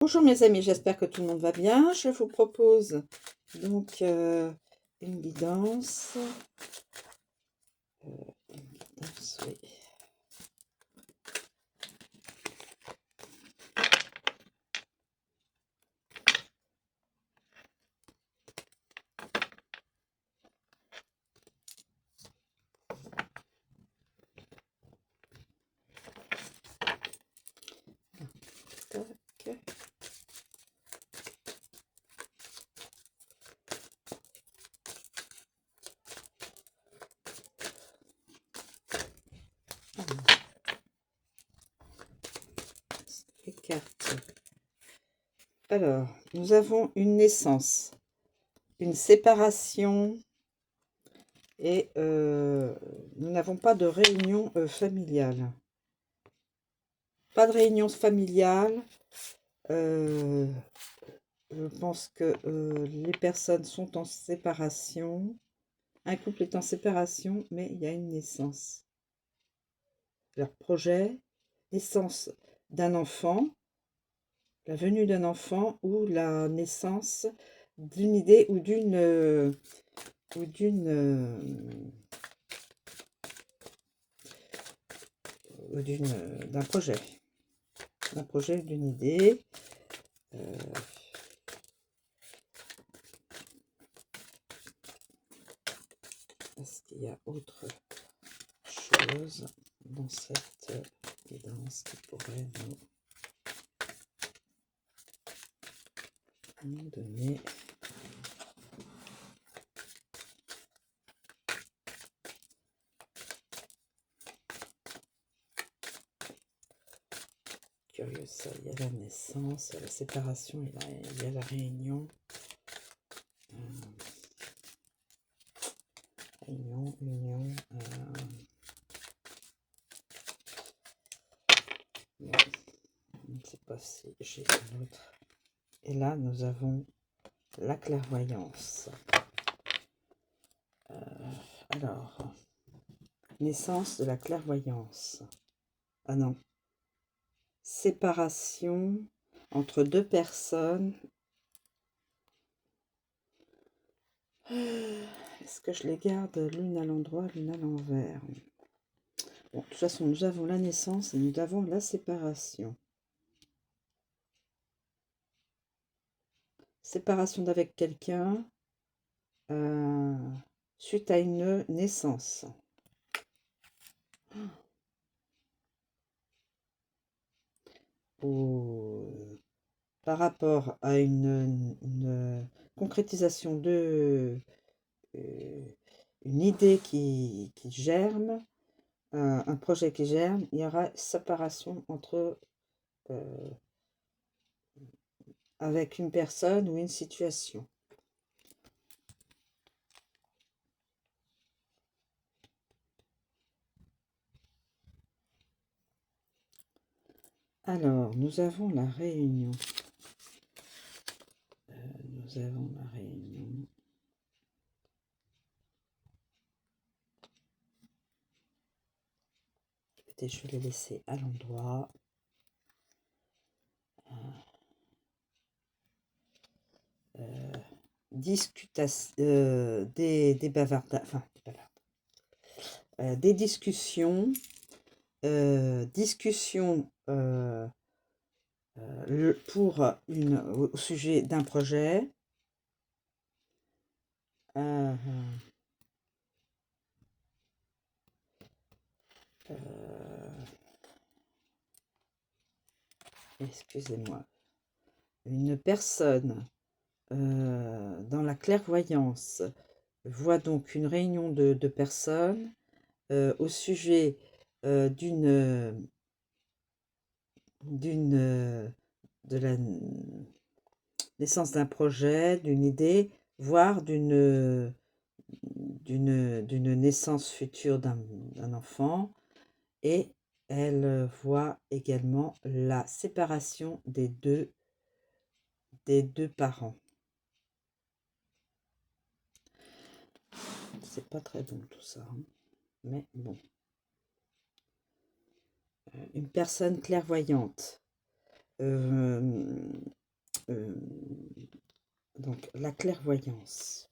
Bonjour mes amis, j'espère que tout le monde va bien. Je vous propose donc une guidance. Oui. Tac. Les cartes. Alors, nous avons une naissance, une séparation et nous n'avons pas de réunion familiale. Pas de réunion familiale. Je pense que les personnes sont en séparation. Un couple est en séparation, mais il y a une naissance. Leur projet, naissance d'un enfant, la venue d'un enfant ou la naissance d'une idée ou d'un projet, d'une idée. Est-ce qu'il y a autre chose dans cette guidance qui pourrait nous donner curieux ça, il y a la naissance, il y a la séparation, il y a la réunion. Union. Bon, je ne sais pas si j'ai un autre. Et là, nous avons la clairvoyance. Alors, naissance de la clairvoyance. Ah non. Séparation entre deux personnes. Est-ce que je les garde l'une à l'endroit, l'une à l'envers? Bon, de toute façon, nous avons la naissance et nous avons la séparation. Séparation d'avec quelqu'un suite à une naissance. Par rapport à une concrétisation de une idée qui germe, un projet qui germe, il y aura séparation entre avec une personne ou une situation. Alors, nous avons la réunion. Nous avons la réunion. Écoutez, je vais les laisser à l'endroit. Des bavardages, enfin, des discussions, pour au sujet d'un projet. Excusez-moi. Une personne dans la clairvoyance voit donc une réunion de personnes au sujet de la naissance d'un projet, d'une idée, voire d'une naissance future d'un enfant, et elle voit également la séparation des deux parents. C'est pas très bon tout ça, hein, mais bon. Une personne clairvoyante euh, euh, donc, la clairvoyance.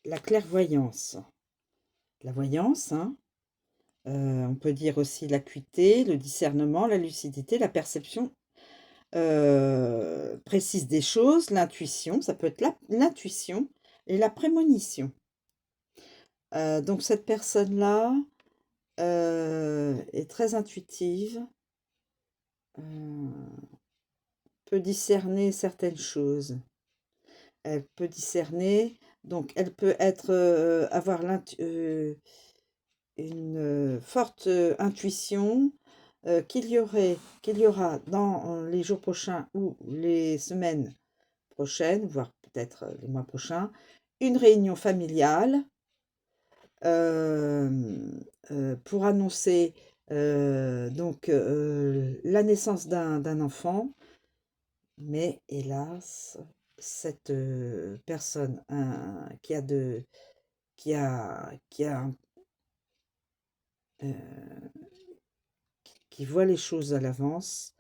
La clairvoyance. La voyance, hein. On peut dire aussi l'acuité, le discernement, la lucidité, la perception précise des choses, l'intuition, ça peut être l'intuition et la prémonition. Donc cette personne-là est très intuitive, peut discerner certaines choses. Elle peut discerner, donc elle peut être avoir une forte intuition qu'il y aura dans les jours prochains ou les semaines prochaines, voire peut-être les mois prochains, une réunion familiale pour annoncer donc la naissance d'un enfant, mais hélas, cette personne qui a qui voit les choses à l'avance,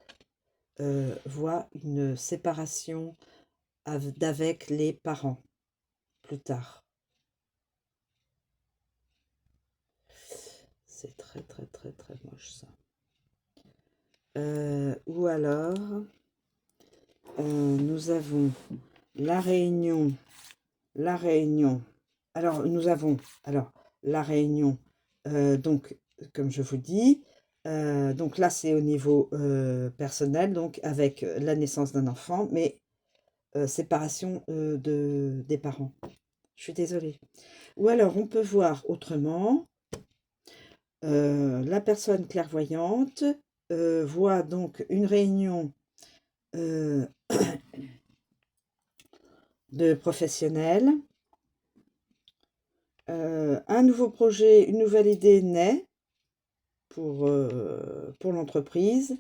voit une séparation d'avec les parents plus tard. C'est très très très très moche ça. Ou alors, nous avons la réunion. Alors, nous avons la réunion, donc, comme je vous dis, donc là, c'est au niveau personnel, donc avec la naissance d'un enfant, mais séparation des parents. Je suis désolée. Ou alors, on peut voir autrement, la personne clairvoyante voit donc une réunion de professionnels, un nouveau projet, une nouvelle idée naît pour l'entreprise,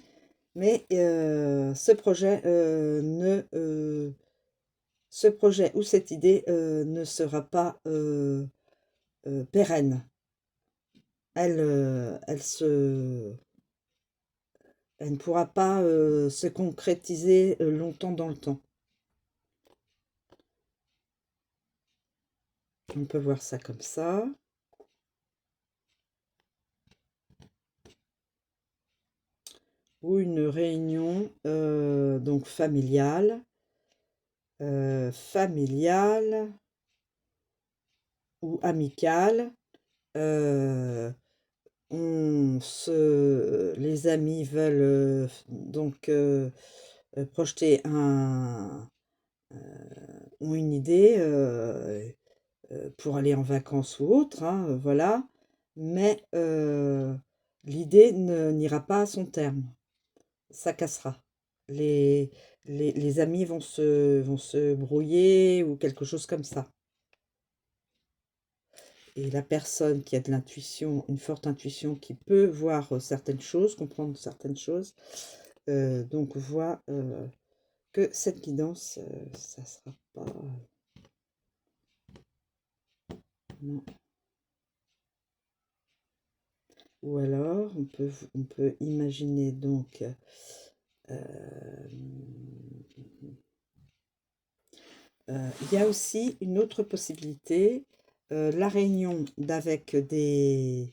mais ce projet ou cette idée ne sera pas pérenne. Elle ne pourra pas se concrétiser longtemps dans le temps. On peut voir ça comme ça. Ou une réunion donc familiale. Ou amicale. Les amis veulent donc projeter ont une idée pour aller en vacances ou autre, hein, voilà, mais l'idée n'ira pas à son terme, ça cassera. Les amis vont se brouiller ou quelque chose comme ça. Et la personne qui a de l'intuition, une forte intuition, qui peut voir certaines choses, comprendre certaines choses, donc voit que cette guidance, ça sera pas... non. Ou alors, on peut imaginer donc... il y a aussi une autre possibilité, la réunion avec des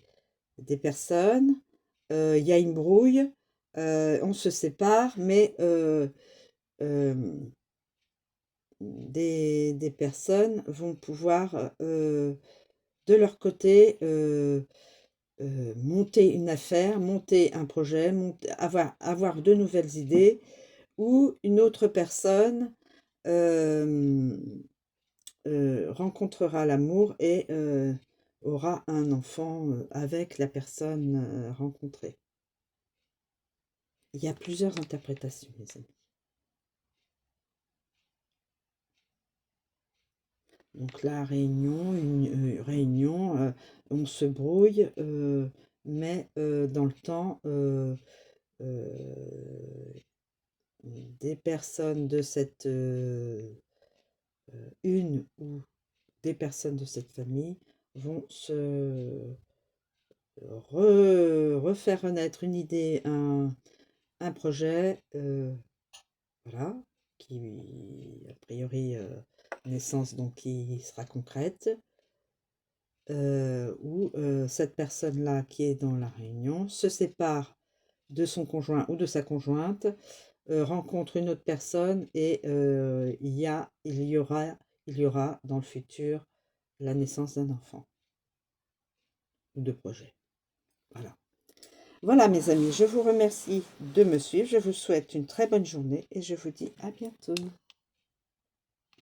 personnes, il y a une brouille, on se sépare, mais des personnes vont pouvoir, de leur côté, monter une affaire, monter un projet, avoir de nouvelles idées, ou une autre personne rencontrera l'amour et aura un enfant avec la personne rencontrée. Il y a plusieurs interprétations, les amis. Donc la réunion, une réunion, on se brouille, mais dans le temps, des personnes de cette une ou des personnes de cette famille vont se refaire renaître une idée, un projet, voilà, qui a priori, naissance donc qui sera concrète, où cette personne-là qui est dans la réunion se sépare de son conjoint ou de sa conjointe, rencontre une autre personne et il y aura dans le futur la naissance d'un enfant ou de projet. Voilà. Voilà mes amis, je vous remercie de me suivre, je vous souhaite une très bonne journée et je vous dis à bientôt.